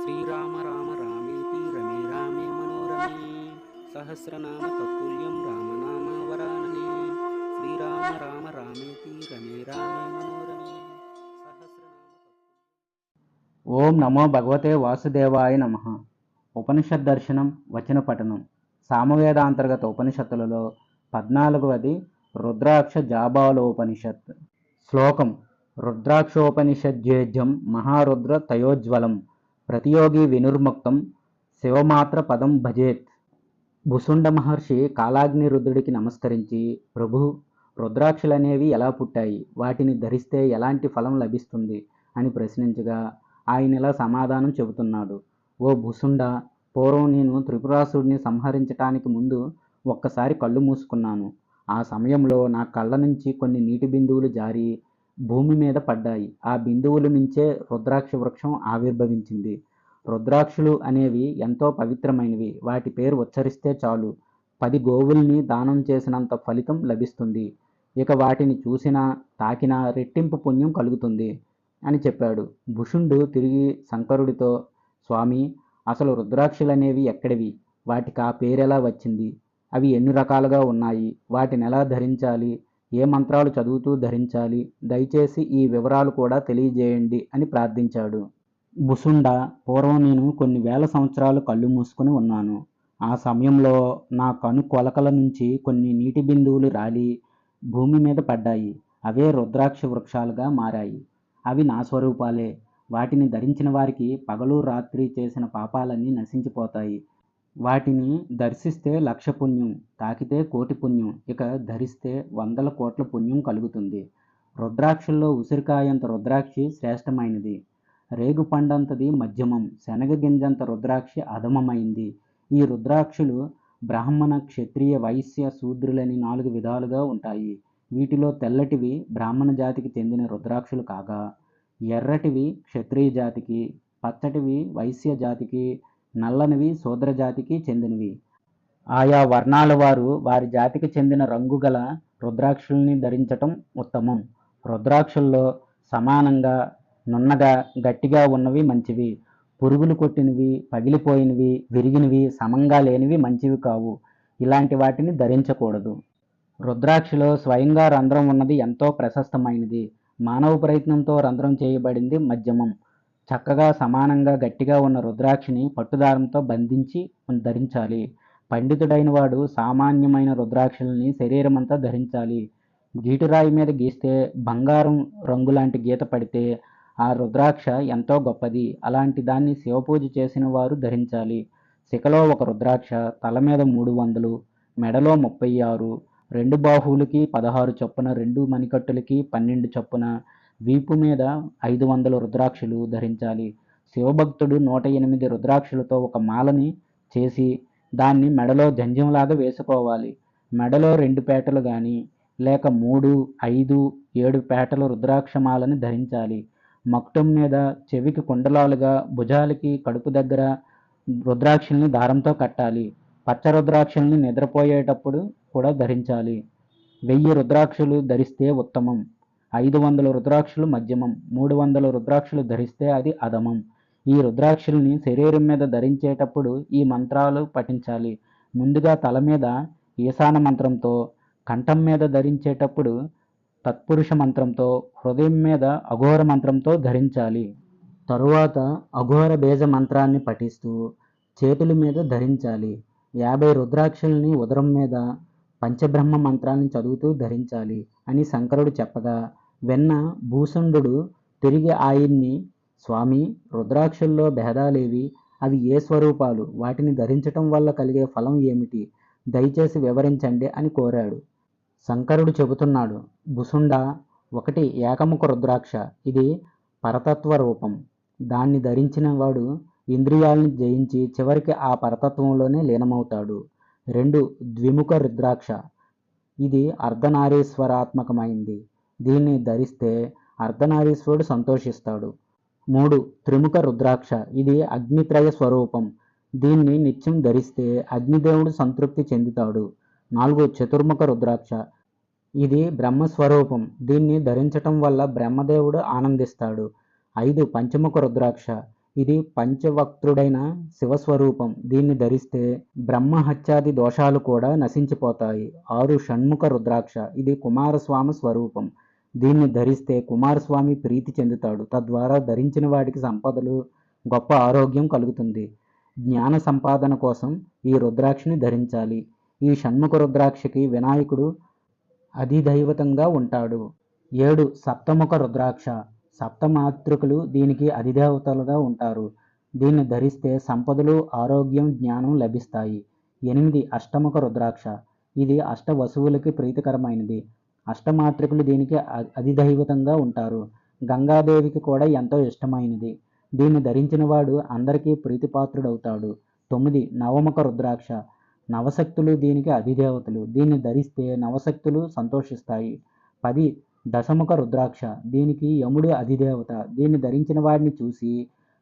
శ్రీరామ రామ రామేతి రమే రామే మనోరమే సహస్రనామ తత్తుల్యం రామనామ వరాననే శ్రీరామ రామ రామేతి రమే రామే మనోరమే సహస్రనామ ఓం నమో భగవతే వాసుదేవాయ నమః. ఉపనిషద్ దర్శనం వచన పఠనం. సామవేదాంతర్గత ఉపనిషత్తులలో 14వది రుద్రాక్ష జాబాలోపనిషత్. శ్లోకం: రుద్రాక్షోపనిషజ్జేజ్యం మహారుద్ర తయోజ్వలం ప్రతియోగి వినుర్ముక్తం శివమాత్ర పదం భజేత్. భుసుండ మహర్షి కాలాగ్ని రుద్రుడికి నమస్కరించి, ప్రభు, రుద్రాక్షలనేవి ఎలా పుట్టాయి, వాటిని ధరిస్తే ఎలాంటి ఫలం లభిస్తుంది అని ప్రశ్నించగా ఆయన ఇలా సమాధానం చెబుతున్నాడు. ఓ భుసుండ, పూర్వం నేను త్రిపురాసుడిని సంహరించటానికి ముందు ఒక్కసారి కళ్ళు మూసుకున్నాను. ఆ సమయంలో నా కళ్ళ నుంచి కొన్ని నీటి బిందువులు జారి భూమి మీద పడ్డాయి. ఆ బిందువుల నుంచే రుద్రాక్ష వృక్షం ఆవిర్భవించింది. రుద్రాక్షలు అనేవి ఎంతో పవిత్రమైనవి. వాటి పేరు ఉచ్చరిస్తే చాలు 10 గోవుల్ని దానం చేసినంత ఫలితం లభిస్తుంది. ఇక వాటిని చూసినా తాకినా రెట్టింపు పుణ్యం కలుగుతుంది అని చెప్పాడు. భుషుండు తిరిగి శంకరుడితో, స్వామి, అసలు రుద్రాక్షలనేవి ఎక్కడివి? వాటికి ఆ పేరెలా వచ్చింది? అవి ఎన్ని రకాలుగా ఉన్నాయి? వాటిని ఎలా ధరించాలి? ఏ మంత్రాలు చదువుతూ ధరించాలి? దయచేసి ఈ వివరాలు కూడా తెలియజేయండి అని ప్రార్థించాడు. భుసుండ, పూర్వం నేను కొన్ని వేల సంవత్సరాలు కళ్ళు మూసుకుని ఉన్నాను. ఆ సమయంలో నా కను కొలకల నుంచి కొన్ని నీటి బిందువులు రాలి భూమి మీద పడ్డాయి. అవే రుద్రాక్ష వృక్షాలుగా మారాయి. అవి నా స్వరూపాలే. వాటిని ధరించిన వారికి పగలు రాత్రి చేసిన పాపాలన్నీ నశించిపోతాయి. వాటిని దర్శిస్తే 1,00,000 పుణ్యం, తాకితే 1,00,00,000 పుణ్యం, ఇక ధరిస్తే 100 కోట్ల పుణ్యం కలుగుతుంది. రుద్రాక్షల్లో ఉసిరికాయంత రుద్రాక్షి శ్రేష్టమైనది, రేగు పండంతది మధ్యమం, శనగ గింజంత రుద్రాక్షి అధమమైంది. ఈ రుద్రాక్షలు బ్రాహ్మణ, క్షత్రియ, వైశ్య, శూద్రులని 4 విధాలుగా ఉంటాయి. వీటిలో తెల్లటివి బ్రాహ్మణ జాతికి చెందిన రుద్రాక్షలు కాగా, ఎర్రటివి క్షత్రియ జాతికి, పచ్చటివి వైశ్య జాతికి, నల్లనివి శూద్ర జాతికి చెందినవి. ఆయా వర్ణాల వారు వారి జాతికి చెందిన రంగు గల రుద్రాక్షల్ని ధరించటం ఉత్తమం. రుద్రాక్షల్లో సమానంగా నున్నగా గట్టిగా ఉన్నవి మంచివి. పురుగులు కొట్టినవి, పగిలిపోయినవి, విరిగినవి, సమంగా లేనివి మంచివి కావు. ఇలాంటి వాటిని ధరించకూడదు. రుద్రాక్షలో స్వయంగా రంధ్రం ఉన్నది ఎంతో ప్రశస్తమైనది. మానవ ప్రయత్నంతో రంధ్రం చేయబడింది మధ్యమం. చక్కగా సమానంగా గట్టిగా ఉన్న రుద్రాక్షిని పట్టుదారంతో బంధించి ధరించాలి. పండితుడైన వాడు సామాన్యమైన రుద్రాక్షల్ని శరీరమంతా ధరించాలి. గీటురాయి మీద గీస్తే బంగారం రంగులాంటి గీత పడితే ఆ రుద్రాక్ష ఎంతో గొప్పది. అలాంటి దాన్ని శివపూజ చేసిన వారు ధరించాలి. శిఖలో 1 రుద్రాక్ష, తల మీద 300, మెడలో 36, 2 బాహువులకి 16 చొప్పున, 2 మణికట్టులకి 12 చొప్పున, వీపు మీద 500 రుద్రాక్షలు ధరించాలి. శివభక్తుడు 108 రుద్రాక్షలతో ఒక మాలని చేసి దాన్ని మెడలో జంజంలాగా వేసుకోవాలి. మెడలో 2 పేటలు కానీ లేక 3, 5, 7 పేటల రుద్రాక్షమాలని ధరించాలి. మకుటం మీద, చెవికి కుండలాలుగా, భుజాలకి కడుపు దగ్గర రుద్రాక్షల్ని దారంతో కట్టాలి. పచ్చ రుద్రాక్షల్ని నిద్రపోయేటప్పుడు కూడా ధరించాలి. 1000 రుద్రాక్షలు ధరిస్తే ఉత్తమం. 500 రుద్రాక్షలు మధ్యమం, 300 రుద్రాక్షలు ధరిస్తే అది అధమం. ఈ రుద్రాక్షల్ని శరీరం మీద ధరించేటప్పుడు ఈ మంత్రాలు పఠించాలి. ముందుగా తల మీద ఈశాన మంత్రంతో, కంఠం మీద ధరించేటప్పుడు తత్పురుష మంత్రంతో, హృదయం మీద అఘోర మంత్రంతో ధరించాలి. తరువాత అఘోర బీజ మంత్రాన్ని పఠిస్తూ చేతుల మీద ధరించాలి. 50 రుద్రాక్షల్ని ఉదరం మీద పంచబ్రహ్మ మంత్రాన్ని చదువుతూ ధరించాలి అని శంకరుడు చెప్పగా విన్న భూసుండు తిరిగి ఆయన్ని, స్వామి, రుద్రాక్షల్లో భేదాలేవి? అవి ఏ స్వరూపాలు? వాటిని ధరించటం వల్ల కలిగే ఫలం ఏమిటి? దయచేసి వివరించండి అని కోరాడు. శంకరుడు చెబుతున్నాడు, భుసుండ, 1 ఏకముఖ రుద్రాక్ష. ఇది పరతత్వ రూపం. దాన్ని ధరించిన వాడు ఇంద్రియాలను జయించి చివరికి ఆ పరతత్వంలోనే లీనమవుతాడు. 2 ద్విముఖ రుద్రాక్ష. ఇది అర్ధనారీశ్వరాత్మకమైంది. దీన్ని ధరిస్తే అర్ధనారీశ్వరుడు సంతోషిస్తాడు. 3 త్రిముఖ రుద్రాక్ష. ఇది అగ్నిత్రయ స్వరూపం. దీన్ని నిత్యం ధరిస్తే అగ్నిదేవుడు సంతృప్తి చెందుతాడు. 4 చతుర్ముఖ రుద్రాక్ష. ఇది బ్రహ్మస్వరూపం. దీన్ని ధరించటం వల్ల బ్రహ్మదేవుడు ఆనందిస్తాడు. 5 పంచముఖ రుద్రాక్ష. ఇది పంచవక్త్రుడైన శివస్వరూపం. దీన్ని ధరిస్తే బ్రహ్మహత్యాది దోషాలు కూడా నశించిపోతాయి. 6 షణ్ముఖ రుద్రాక్ష. ఇది కుమారస్వామి స్వరూపం. దీన్ని ధరిస్తే కుమారస్వామి ప్రీతి చెందుతాడు. తద్వారా ధరించిన వాడికి సంపదలు, గొప్ప ఆరోగ్యం కలుగుతుంది. జ్ఞాన సంపాదన కోసం ఈ రుద్రాక్షని ధరించాలి. ఈ షణ్ముఖ రుద్రాక్షకి వినాయకుడు అధిదైవతంగా ఉంటాడు. 7 సప్తముఖ రుద్రాక్ష. సప్తమాతృకులు దీనికి అధిదేవతలుగా ఉంటారు. దీన్ని ధరిస్తే సంపదలు, ఆరోగ్యం, జ్ఞానం లభిస్తాయి. 8 అష్టముఖ రుద్రాక్ష. ఇది అష్టవసువులకి ప్రీతికరమైనది. అష్టమాతృకులు దీనికి అధిదైవతంగా ఉంటారు. గంగాదేవికి కూడా ఎంతో ఇష్టమైనది. దీన్ని ధరించిన వాడు అందరికీ ప్రీతిపాత్రుడవుతాడు. 9 నవముఖ రుద్రాక్ష. నవశక్తులు దీనికి అధిదేవతలు. దీన్ని ధరిస్తే నవశక్తులు సంతోషిస్తాయి. 10 దశముఖ రుద్రాక్ష. దీనికి యముడు అధిదేవత. దీన్ని ధరించిన వాడిని చూసి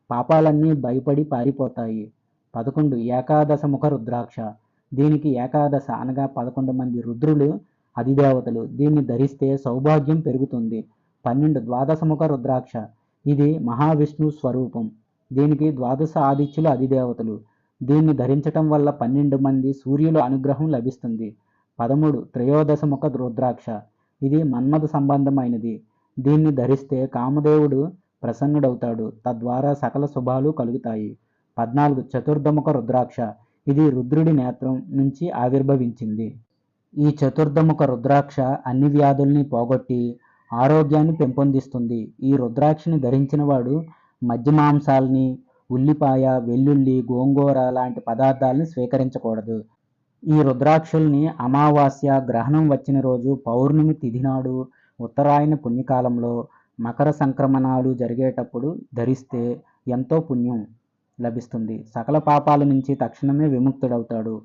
పాపాలన్నీ భయపడి పారిపోతాయి. 11 ఏకాదశముఖ రుద్రాక్ష. దీనికి ఏకాదశ అనగా 11 మంది రుద్రులు అధిదేవతలు. దీన్ని ధరిస్తే సౌభాగ్యం పెరుగుతుంది. 12 ద్వాదశముఖ రుద్రాక్ష. ఇది మహావిష్ణు స్వరూపం. దీనికి ద్వాదశ ఆదిత్యులు అధిదేవతలు. దీన్ని ధరించటం వల్ల 12 మంది సూర్యుల అనుగ్రహం లభిస్తుంది. 13 త్రయోదశముఖ రుద్రాక్ష. ఇది మన్మథ సంబంధమైనది. దీన్ని ధరిస్తే కామదేవుడు ప్రసన్నుడవుతాడు. తద్వారా సకల శుభాలు కలుగుతాయి. 14 చతుర్దముఖ రుద్రాక్ష. ఇది రుద్రుడి నేత్రం నుంచి ఆవిర్భవించింది. ఈ చతుర్దముఖ రుద్రాక్ష అన్ని వ్యాధుల్ని పోగొట్టి ఆరోగ్యాన్ని పెంపొందిస్తుంది. ఈ రుద్రాక్షని ధరించిన వాడు మధ్య మాంసాలని, ఉల్లిపాయ, వెల్లుల్లి, గోంగూర లాంటి పదార్థాలని స్వీకరించకూడదు. ఈ రుద్రాక్షల్ని అమావాస్య, గ్రహణం వచ్చిన రోజు, పౌర్ణమి తిథి నాడు, ఉత్తరాయణ పుణ్యకాలంలో, మకర సంక్రమణాలు జరిగేటప్పుడు ధరిస్తే ఎంతో పుణ్యం లభిస్తుంది. సకల పాపాల నుంచి తక్షణమే విముక్తుడవుతాడు.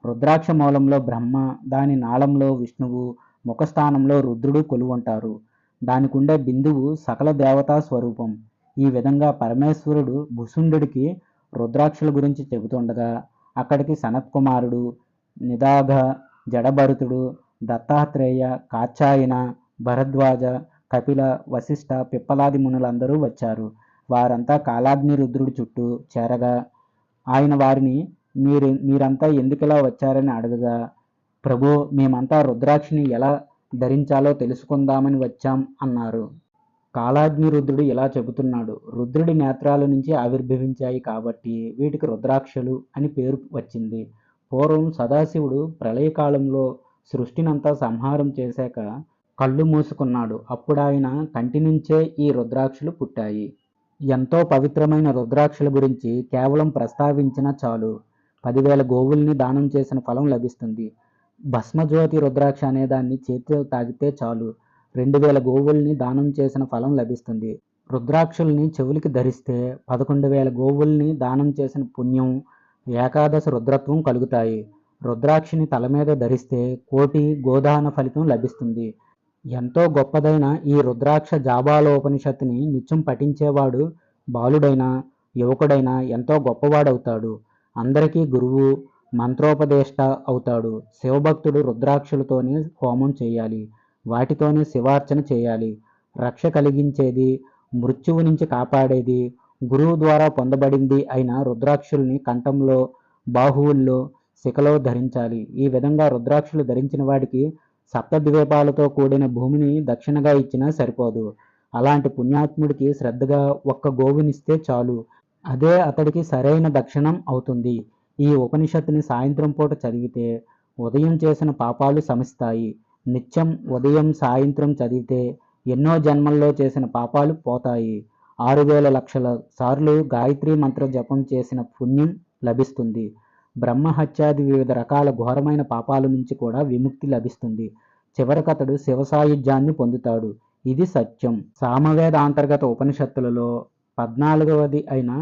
రుద్రాక్ష మూలంలో బ్రహ్మ, దాని నాళంలో విష్ణువు, ముఖస్థానంలో రుద్రుడు కొలువుంటారు. దానికుండే బిందువు సకల దేవతా స్వరూపం. ఈ విధంగా పరమేశ్వరుడు భుసుండుడికి రుద్రాక్షల గురించి చెబుతుండగా అక్కడికి సనత్కుమారుడు, నిదాఘ, జడభరతుడు, దత్తాత్రేయ, కాత్యాయన, భరద్వాజ, కపిల, వశిష్ఠ, పిప్పలాది మునులందరూ వచ్చారు. వారంతా కాలాగ్ని రుద్రుడి చుట్టూ చేరగా ఆయన వారిని మీరంతా ఎందుకిలా వచ్చారని అడగగా, ప్రభు, మేమంతా రుద్రాక్షని ఎలా ధరించాలో తెలుసుకుందామని వచ్చాం అన్నారు. కాలాగ్ని రుద్రుడు ఇలా చెబుతున్నాడు: రుద్రుడి నేత్రాల నుంచి ఆవిర్భవించాయి కాబట్టి వీటికి రుద్రాక్షలు అని పేరు వచ్చింది. పూర్వం సదాశివుడు ప్రళయకాలంలో సృష్టినంతా సంహారం చేశాక కళ్ళు మూసుకున్నాడు. అప్పుడు ఆయన కంటి నుంచే ఈ రుద్రాక్షలు పుట్టాయి. ఎంతో పవిత్రమైన రుద్రాక్షల గురించి కేవలం ప్రస్తావించినా చాలు 10,000 గోవుల్ని దానం చేసిన ఫలం లభిస్తుంది. భస్మజ్యోతి రుద్రాక్ష అనేదాన్ని చేతితో తాగితే చాలు 2,000 గోవుల్ని దానం చేసిన ఫలం లభిస్తుంది. రుద్రాక్షల్ని చెవులకి ధరిస్తే 11,000 గోవుల్ని దానం చేసిన పుణ్యం, ఏకాదశ రుద్రత్వం కలుగుతాయి. రుద్రాక్షని తల మీద ధరిస్తే 1,000,000 గోదాన ఫలితం లభిస్తుంది. ఎంతో గొప్పదైన ఈ రుద్రాక్ష జాబాలోపనిషత్తుని నిత్యం పఠించేవాడు బాలుడైనా యువకుడైనా ఎంతో గొప్పవాడవుతాడు. అందరికీ గురువు, మంత్రోపదేష్ట అవుతాడు. శివభక్తుడు రుద్రాక్షలతోనే హోమం చేయాలి. వాటితోనే శివార్చన చేయాలి. రక్ష కలిగించేది, మృత్యువు నుంచి కాపాడేది, గురువు ద్వారా పొందబడింది అయిన రుద్రాక్షల్ని కంఠంలో, బాహువుల్లో, శిఖలో ధరించాలి. ఈ విధంగా రుద్రాక్షలు ధరించిన వాడికి సప్తద్వీపాలతో కూడిన భూమిని దక్షిణగా ఇచ్చినా సరిపోదు. అలాంటి పుణ్యాత్ముడికి శ్రద్ధగా ఒక్క గోవునిస్తే చాలు. అదే అతడికి సరైన దక్షిణం అవుతుంది. ఈ ఉపనిషత్తుని సాయంత్రం పూట చదివితే ఉదయం చేసిన పాపాలు శమిస్తాయి. నిత్యం ఉదయం సాయంత్రం చదివితే ఎన్నో జన్మల్లో చేసిన పాపాలు పోతాయి. 6,000 లక్షల సార్లు గాయత్రి మంత్ర జపం చేసిన పుణ్యం లభిస్తుంది. బ్రహ్మహత్యాది వివిధ రకాల ఘోరమైన పాపాల నుంచి కూడా విముక్తి లభిస్తుంది. చివరికతడు శివ సాయుధ్యాన్ని పొందుతాడు. ఇది సత్యం. సామవేద అంతర్గత ఉపనిషత్తులలో 14వది అయిన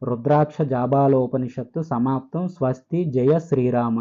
రుద్రాక్ష జాబాలోపనిషత్తు సమాప్తం. స్వస్తి. జయ శ్రీరామ.